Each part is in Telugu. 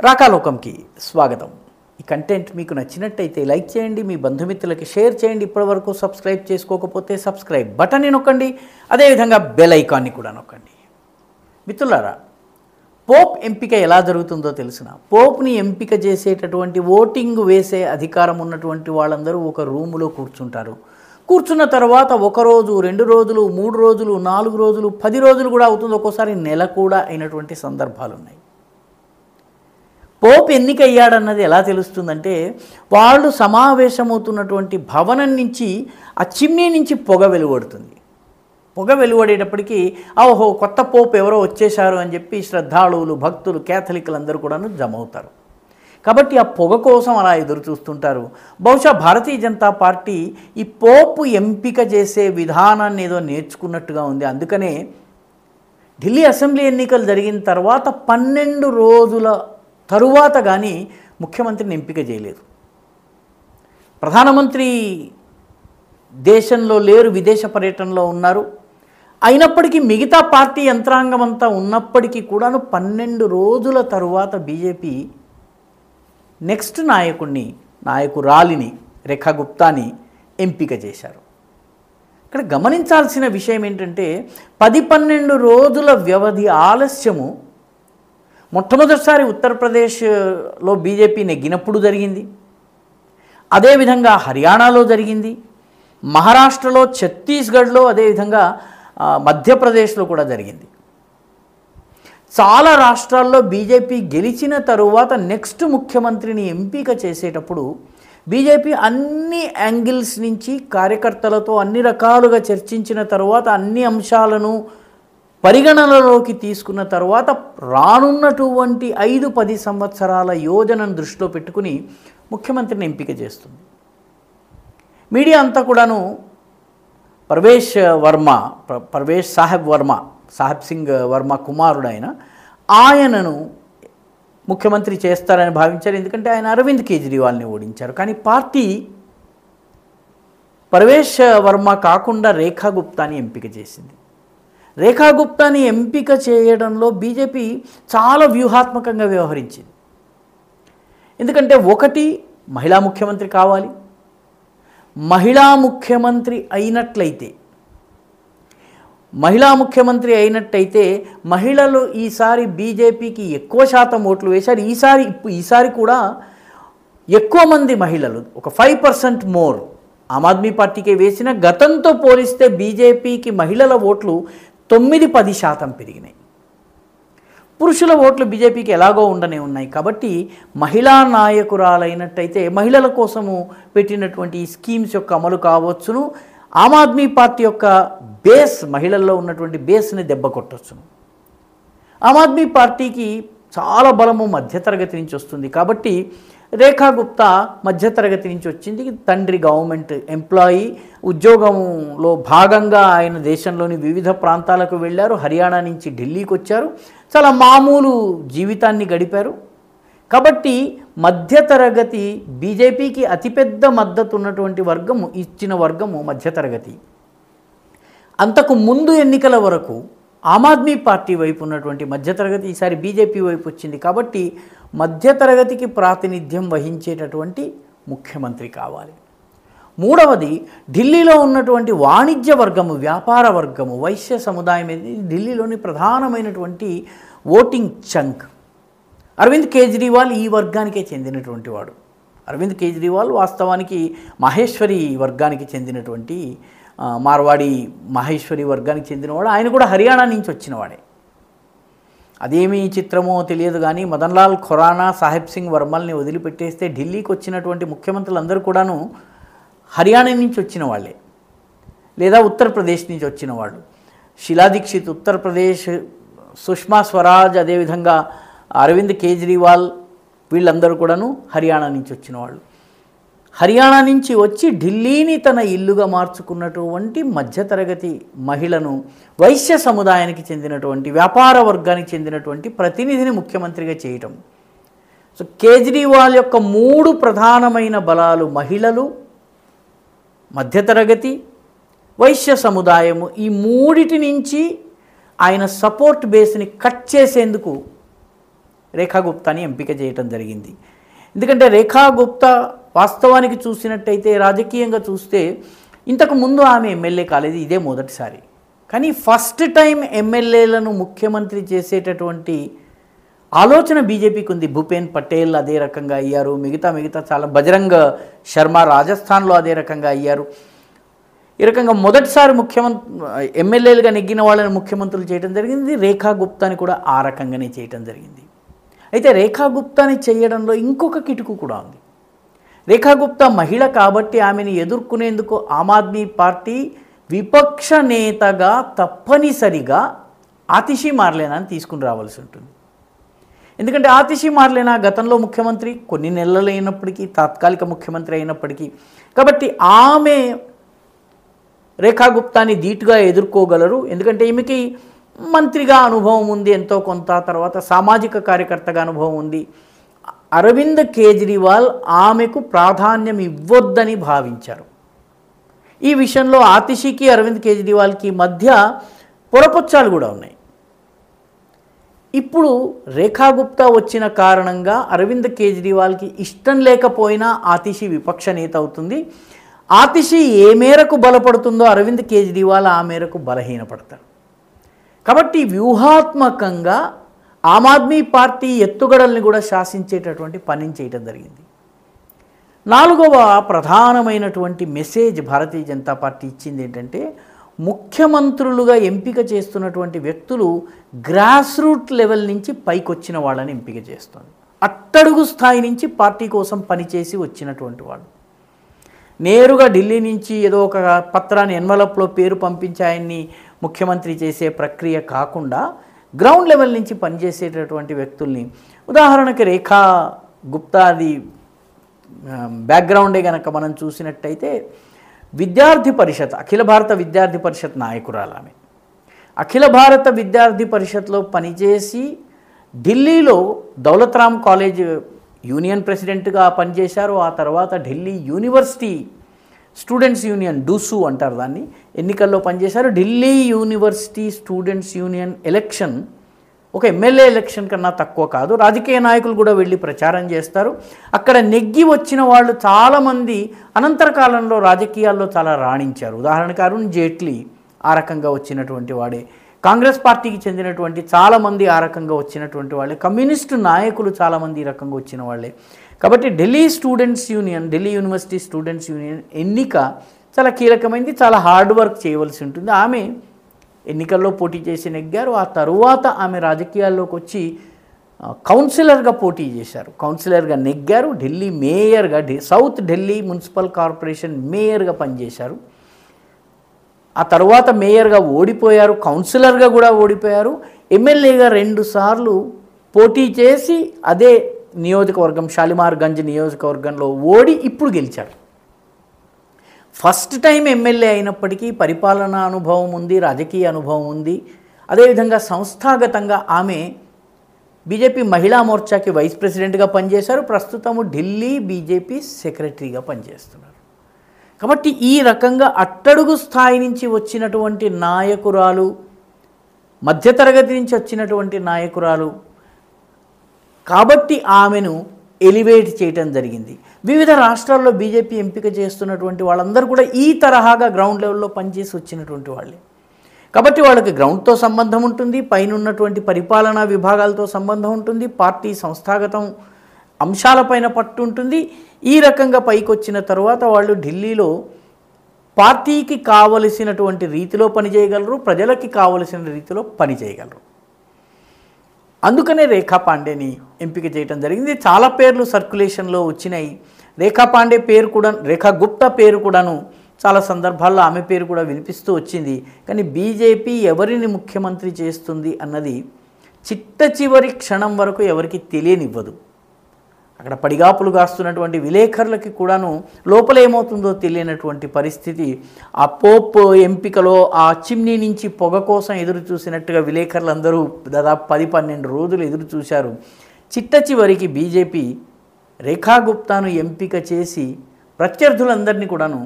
రాకాలోకంకి స్వాగతం. ఈ కంటెంట్ మీకు నచ్చినట్టయితే లైక్ చేయండి, మీ బంధుమిత్రులకి షేర్ చేయండి. ఇప్పటివరకు సబ్స్క్రైబ్ చేసుకోకపోతే సబ్స్క్రైబ్ బటన్ని నొక్కండి, అదేవిధంగా బెల్ ఐకాన్ని కూడా నొక్కండి. మిత్రులారా, పోప్ ఎంపిక ఎలా జరుగుతుందో తెలిసిన పోప్ని ఎంపిక చేసేటటువంటి ఓటింగ్ వేసే అధికారం ఉన్నటువంటి వాళ్ళందరూ ఒక రూములో కూర్చుంటారు. కూర్చున్న తర్వాత 1 రోజు, 2 రోజులు, 3 రోజులు, 4 రోజులు, 10 రోజులు కూడా అవుతుంది. ఒక్కోసారి నెల కూడా అయినటువంటి సందర్భాలు ఉన్నాయి. పోప్ ఎన్నికయ్యాడన్నది ఎలా తెలుస్తుందంటే, వాళ్ళు సమావేశమవుతున్నటువంటి భవనం నుంచి ఆ చిమ్నీ నుంచి పొగ వెలువడుతుంది. పొగ వెలువడేటప్పటికీ ఓహో కొత్త పోప్ ఎవరో వచ్చేశారు అని చెప్పి శ్రద్ధాళువులు, భక్తులు, క్యాథలిక్లు అందరూ కూడా జమ అవుతారు. కాబట్టి ఆ పొగ కోసం అలా ఎదురు చూస్తుంటారు. బహుశా భారతీయ జనతా పార్టీ ఈ పోపు ఎంపిక చేసే విధానాన్ని ఏదో నేర్చుకున్నట్టుగా ఉంది. అందుకనే ఢిల్లీ అసెంబ్లీ ఎన్నికలు జరిగిన తర్వాత 12 రోజుల తరువాత కానీ ముఖ్యమంత్రిని ఎంపిక చేయలేదు. ప్రధానమంత్రి దేశంలో లేరు, విదేశ పర్యటనలో ఉన్నారు. అయినప్పటికీ మిగతా పార్టీ యంత్రాంగం అంతా ఉన్నప్పటికీ కూడాను 12 రోజుల తరువాత బీజేపీ నెక్స్ట్ నాయకురాలిని రేఖా గుప్తాని ఎంపిక చేశారు. ఇక్కడ గమనించాల్సిన విషయం ఏంటంటే, 10-12 రోజుల వ్యవధి ఆలస్యము మొట్టమొదటిసారి ఉత్తరప్రదేశ్లో బీజేపీ నెగ్గినప్పుడు జరిగింది. అదేవిధంగా హర్యానాలో జరిగింది, మహారాష్ట్రలో, ఛత్తీస్గఢ్లో, అదేవిధంగా మధ్యప్రదేశ్లో కూడా జరిగింది. చాలా రాష్ట్రాల్లో బీజేపీ గెలిచిన తరువాత నెక్స్ట్ ముఖ్యమంత్రిని ఎంపిక చేసేటప్పుడు బీజేపీ అన్ని యాంగిల్స్ నుంచి కార్యకర్తలతో అన్ని రకాలుగా చర్చించిన తరువాత అన్ని అంశాలను పరిగణనలోకి తీసుకున్న తర్వాత రానున్నటువంటి 5-10 సంవత్సరాల యోజనను దృష్టిలో పెట్టుకుని ముఖ్యమంత్రిని ఎంపిక చేస్తుంది. మీడియా అంతా కూడాను పర్వేష్ సాహెబ్ సింగ్ వర్మ కుమారుడు ఆయనను ముఖ్యమంత్రి చేస్తారని భావించారు. ఎందుకంటే ఆయన అరవింద్ కేజ్రీవాల్ని ఓడించారు. కానీ పార్టీ పర్వేష్ వర్మ కాకుండా రేఖా గుప్తాని ఎంపిక చేసింది. రేఖా గుప్తాని ఎంపిక చేయడంలో బీజేపీ చాలా వ్యూహాత్మకంగా వ్యవహరించింది. ఎందుకంటే ఒకటి, మహిళా ముఖ్యమంత్రి కావాలి. మహిళా ముఖ్యమంత్రి అయినట్టయితే మహిళలు ఈసారి బీజేపీకి ఎక్కువ శాతం ఓట్లు వేశారు. ఈసారి కూడా ఎక్కువ మంది మహిళలు, ఒక 5% మోర్ ఆమ్ ఆద్మీ పార్టీకే వేసిన. గతంతో పోలిస్తే బీజేపీకి మహిళల ఓట్లు 9-10% పెరిగినాయి. పురుషుల ఓట్లు బీజేపీకి ఎలాగో ఉండనే ఉన్నాయి. కాబట్టి మహిళా నాయకురాలైనట్టయితే మహిళల కోసము పెట్టినటువంటి ఈ స్కీమ్స్ యొక్క అమలు కావచ్చును. ఆమ్ ఆద్మీ పార్టీ యొక్క బేస్, మహిళల్లో ఉన్నటువంటి బేస్ని దెబ్బ కొట్టొచ్చును. ఆమ్ ఆద్మీ పార్టీకి చాలా బలము మధ్యతరగతి నుంచి వస్తుంది. కాబట్టి రేఖా గుప్తా మధ్యతరగతి నుంచి వచ్చింది. తండ్రి గవర్నమెంట్ ఎంప్లాయీ, ఉద్యోగంలో భాగంగా ఆయన దేశంలోని వివిధ ప్రాంతాలకు వెళ్ళారు. హర్యానా నుంచి ఢిల్లీకి వచ్చారు. చాలా మామూలు జీవితాన్ని గడిపారు. కాబట్టి మధ్యతరగతి, బీజేపీకి అతిపెద్ద మద్దతు ఉన్నటువంటి ఇచ్చిన వర్గము మధ్యతరగతి. అంతకు ముందు ఎన్నికల వరకు ఆమ్ ఆద్మీ పార్టీ వైపు ఉన్నటువంటి మధ్యతరగతి ఈసారి బీజేపీ వైపు వచ్చింది. కాబట్టి మధ్యతరగతికి ప్రాతినిధ్యం వహించేటటువంటి ముఖ్యమంత్రి కావాలి. మూడవది, ఢిల్లీలో ఉన్నటువంటి వాణిజ్య వర్గము, వ్యాపార వర్గము, వైశ్య సముదాయం అనేది ఢిల్లీలోని ప్రధానమైనటువంటి ఓటింగ్ చంక్. అరవింద్ కేజ్రీవాల్ ఈ వర్గానికే చెందినటువంటి వాడు. అరవింద్ కేజ్రీవాల్ వాస్తవానికి మహేశ్వరి వర్గానికి చెందినటువంటి, మార్వాడి మహేశ్వరి వర్గానికి చెందినవాడు. ఆయన కూడా హర్యానా నుంచి వచ్చినవాడే. అదేమీ చిత్రమో తెలియదు కానీ మదన్లాల్ ఖురానా, సాహెబ్ సింగ్ వర్మల్ని వదిలిపెట్టేస్తే ఢిల్లీకి వచ్చినటువంటి ముఖ్యమంత్రులందరూ కూడాను హర్యానా నుంచి వచ్చిన వాళ్ళే, లేదా ఉత్తరప్రదేశ్ నుంచి వచ్చిన వాళ్ళు. షీలా దీక్షిత్ ఉత్తరప్రదేశ్, సుష్మా స్వరాజ్, అదేవిధంగా అరవింద్ కేజ్రీవాల్, వీళ్ళందరూ కూడాను హర్యానా నుంచి వచ్చిన వాళ్ళు. హర్యానా నుంచి వచ్చి ఢిల్లీని తన ఇల్లుగా మార్చుకున్నటువంటి మధ్యతరగతి మహిళను, వైశ్య సముదాయానికి చెందినటువంటి, వ్యాపార వర్గానికి చెందినటువంటి ప్రతినిధిని ముఖ్యమంత్రిగా చేయటం. సో కేజ్రీవాల్ యొక్క 3 ప్రధానమైన బలాలు మహిళలు, మధ్యతరగతి, వైశ్య సముదాయము. ఈ మూడిటి నుంచి ఆయన సపోర్ట్ బేస్ని కట్ చేసేందుకు రేఖా గుప్తాని ఎంపిక చేయటం జరిగింది. ఎందుకంటే రేఖా గుప్తా వాస్తవానికి చూసినట్టయితే రాజకీయంగా చూస్తే ఇంతకు ముందు ఆమె ఎమ్మెల్యే కాలేదు, ఇదే మొదటిసారి. కానీ ఫస్ట్ టైం ఎమ్మెల్యేలను ముఖ్యమంత్రి చేసేటటువంటి ఆలోచన బీజేపీకి ఉంది. భూపేన్ పటేల్ అదే రకంగా అయ్యారు, మిగతా చాలా బజరంగ్ శర్మ రాజస్థాన్లో అదే రకంగా అయ్యారు. ఈ రకంగా మొదటిసారి ఎమ్మెల్యేలుగా నెగ్గిన వాళ్ళని ముఖ్యమంత్రులు చేయడం జరిగింది. రేఖా గుప్తాని కూడా ఆ రకంగానే చేయడం జరిగింది. అయితే రేఖా గుప్తాని చేయడంలో ఇంకొక కిటుకు కూడా ఉంది. రేఖా గుప్తా మహిళ కాబట్టి ఆమెను ఎదుర్కొనేందుకు ఆమ్ ఆద్మీ పార్టీ విపక్ష నేతగా తప్పనిసరిగా ఆతిషి మార్లేనాని తీసుకుని రావాల్సి ఉంటుంది. ఎందుకంటే ఆతిషి మార్లేనా గతంలో ముఖ్యమంత్రి, కొన్ని నెలలు అయినప్పటికీ తాత్కాలిక ముఖ్యమంత్రి అయినప్పటికీ, కాబట్టి ఆమె రేఖా గుప్తాని ధీటుగా ఎదుర్కోగలరు. ఎందుకంటే ఈమెకి మంత్రిగా అనుభవం ఉంది ఎంతో కొంత, తర్వాత సామాజిక కార్యకర్తగా అనుభవం ఉంది. అరవింద్ కేజ్రీవాల్ ఆమెకు ప్రాధాన్యం ఇవ్వొద్దని భావించారు. ఈ విషయంలో ఆతిషికి అరవింద్ కేజ్రీవాల్కి మధ్య పొరపొచ్చాలు కూడా ఉన్నాయి. ఇప్పుడు రేఖా గుప్తా వచ్చిన కారణంగా అరవింద్ కేజ్రీవాల్కి ఇష్టం లేకపోయినా ఆతిషి విపక్ష నేత అవుతుంది. ఆతిషి ఏ మేరకు బలపడుతుందో అరవింద్ కేజ్రీవాల్ ఆ మేరకు బలహీనపడతారు. కాబట్టి వ్యూహాత్మకంగా ఆమ్ ఆద్మీ పార్టీ ఎత్తుగడల్ని కూడా శాసించేటటువంటి పనిని చేయడం జరిగింది. నాలుగవ ప్రధానమైనటువంటి మెసేజ్ భారతీయ జనతా పార్టీ ఇచ్చింది ఏంటంటే, ముఖ్యమంత్రులుగా ఎంపిక చేస్తున్నటువంటి వ్యక్తులు గ్రాస్ రూట్ లెవెల్ నుంచి పైకొచ్చిన వాళ్ళని ఎంపిక చేస్తుంది. అట్టడుగు స్థాయి నుంచి పార్టీ కోసం పనిచేసి వచ్చినటువంటి వాళ్ళు. నేరుగా ఢిల్లీ నుంచి ఏదో ఒక పత్రాన్ని ఎన్వలప్లో పేరు పంపించి ఆయన్ని ముఖ్యమంత్రి చేసే ప్రక్రియ కాకుండా గ్రౌండ్ లెవెల్ నుంచి పనిచేసేటటువంటి వ్యక్తుల్ని, ఉదాహరణకి రేఖా గుప్తాది బ్యాక్గ్రౌండే కనుక మనం చూసినట్టయితే విద్యార్థి పరిషత్, అఖిల భారత విద్యార్థి పరిషత్ నాయకురాలు ఆమె. అఖిల భారత విద్యార్థి పరిషత్లో పనిచేసి ఢిల్లీలో దౌలత్ రామ్ కాలేజ్ యూనియన్ ప్రెసిడెంట్గా పనిచేశారు. ఆ తర్వాత Delhi university students union, dos అంటారు దాన్ని, ఎన్నికల్లో పనిచేశారు. Delhi university students union election ఒక ఎమ్మెల్యే ఎలక్షన్ కన్నా తక్కువ కాదు. రాజకీయ నాయకులు కూడా వెళ్ళి ప్రచారం చేస్తారు. అక్కడ నెగ్గి వచ్చిన వాళ్ళు చాలామంది అనంతర కాలంలో రాజకీయాల్లో చాలా రాణించారు. ఉదాహరణకు అరుణ్ జైట్లీ ఆ రకంగా వచ్చినటువంటి వాడే, కాంగ్రెస్ పార్టీకి చెందినటువంటి చాలామంది ఆ రకంగా వచ్చినటువంటి వాళ్ళే, కమ్యూనిస్టు నాయకులు చాలామంది ఈ రకంగా వచ్చిన వాళ్ళే. కాబట్టి Delhi students union, Delhi university students union ఎన్నిక చాలా కీలకమైంది, చాలా హార్డ్ వర్క్ చేయవలసి ఉంటుంది. ఆమె ఎన్నికల్లో పోటీ చేసి నెగ్గారు. ఆ తరువాత ఆమె రాజకీయాల్లోకి వచ్చి కౌన్సిలర్గా పోటీ చేశారు, కౌన్సిలర్గా నెగ్గారు. ఢిల్లీ మేయర్గా, సౌత్ ఢిల్లీ మున్సిపల్ కార్పొరేషన్ మేయర్గా పనిచేశారు. ఆ తర్వాత మేయర్గా ఓడిపోయారు, కౌన్సిలర్గా కూడా ఓడిపోయారు. ఎమ్మెల్యేగా 2 సార్లు పోటీ చేసి అదే నియోజకవర్గం, షాలిమార్ గంజ్ నియోజకవర్గంలో ఓడి ఇప్పుడు గెలిచారు. ఫస్ట్ టైం ఎమ్మెల్యే అయినప్పటికీ పరిపాలనా అనుభవం ఉంది, రాజకీయ అనుభవం ఉంది. అదేవిధంగా సంస్థాగతంగా ఆమె బీజేపీ మహిళా మోర్చాకి వైస్ ప్రెసిడెంట్గా పనిచేశారు. ప్రస్తుతము ఢిల్లీ బీజేపీ సెక్రటరీగా పనిచేస్తున్నారు. కాబట్టి ఈ రకంగా అట్టడుగు స్థాయి నుంచి వచ్చినటువంటి నాయకురాలు, మధ్యతరగతి నుంచి వచ్చినటువంటి నాయకురాలు కాబట్టి ఆమెను ఎలివేట్ చేయటం జరిగింది. వివిధ రాష్ట్రాల్లో బీజేపీ ఎంపిక చేస్తున్నటువంటి వాళ్ళందరూ కూడా ఈ తరహాగా గ్రౌండ్ లెవెల్లో పనిచేసి వచ్చినటువంటి వాళ్ళే. కాబట్టి వాళ్ళకి గ్రౌండ్తో సంబంధం ఉంటుంది, పైన ఉన్నటువంటి పరిపాలనా విభాగాలతో సంబంధం ఉంటుంది, పార్టీ సంస్థాగతం అంశాలపైన పట్టు ఉంటుంది. ఈ రకంగా పైకి వచ్చిన తర్వాత వాళ్ళు ఢిల్లీలో పార్టీకి కావలసినటువంటి రీతిలో పనిచేయగలరు, ప్రజలకి కావలసిన రీతిలో పనిచేయగలరు. అందుకనే రేఖా పాండేని ఎంపిక చేయడం జరిగింది. చాలా పేర్లు సర్క్యులేషన్లో వచ్చినాయి. రేఖా పాండే పేరు కూడా, రేఖా గుప్తా పేరు కూడాను చాలా సందర్భాల్లో ఆమె పేరు కూడా వినిపిస్తూ వచ్చింది. కానీ బీజేపీ ఎవరిని ముఖ్యమంత్రి చేస్తుంది అన్నది చిట్ట చివరి క్షణం వరకు ఎవరికి తెలియనివ్వదు. అక్కడ పడిగాపులు కాస్తున్నటువంటి విలేకరులకి కూడాను లోపల ఏమవుతుందో తెలియనటువంటి పరిస్థితి. ఆ పోప్ ఎంపికలో ఆ చిమ్నీ నుంచి పొగ కోసం ఎదురు చూసినట్టుగా విలేకరులందరూ దాదాపు 10-12 రోజులు ఎదురు చూశారు. చిట్ట చివరికి బీజేపీ రేఖా గుప్తాను ఎంపిక చేసి ప్రత్యర్థులందరినీ కూడాను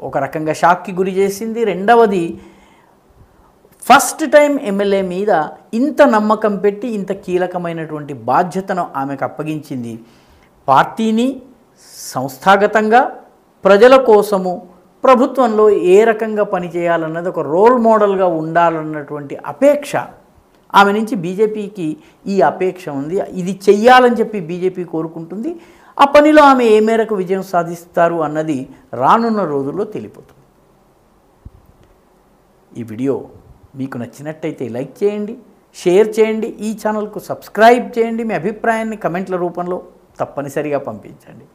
ఒక రకంగా షాక్కి గురి చేసింది. రెండవది ఫస్ట్ టైం ఎమ్మెల్యే మీద ఇంత నమ్మకం పెట్టి ఇంత కీలకమైనటువంటి బాధ్యతను ఆమెకు అప్పగించింది. పార్టీని సంస్థాగతంగా ప్రజల కోసము ప్రభుత్వంలో ఏ రకంగా పనిచేయాలన్నది ఒక రోల్ మోడల్గా ఉండాలన్నటువంటి అపేక్ష ఆమె నుంచి బీజేపీకి ఈ అపేక్ష ఉంది. ఇది చెయ్యాలని చెప్పి బీజేపీ కోరుకుంటుంది. ఆ పనిలో ఆమె ఏ మేరకు విజయం సాధిస్తారు అన్నది రానున్న రోజుల్లో తెలిపోతుంది. ఈ వీడియో మీకు నచ్చినట్టయితే లైక్ చేయండి, షేర్ చేయండి, ఈ ఛానల్కు సబ్స్క్రైబ్ చేయండి. మీ అభిప్రాయాన్ని కమెంట్ల రూపంలో తప్పనిసరిగా పంపించండి.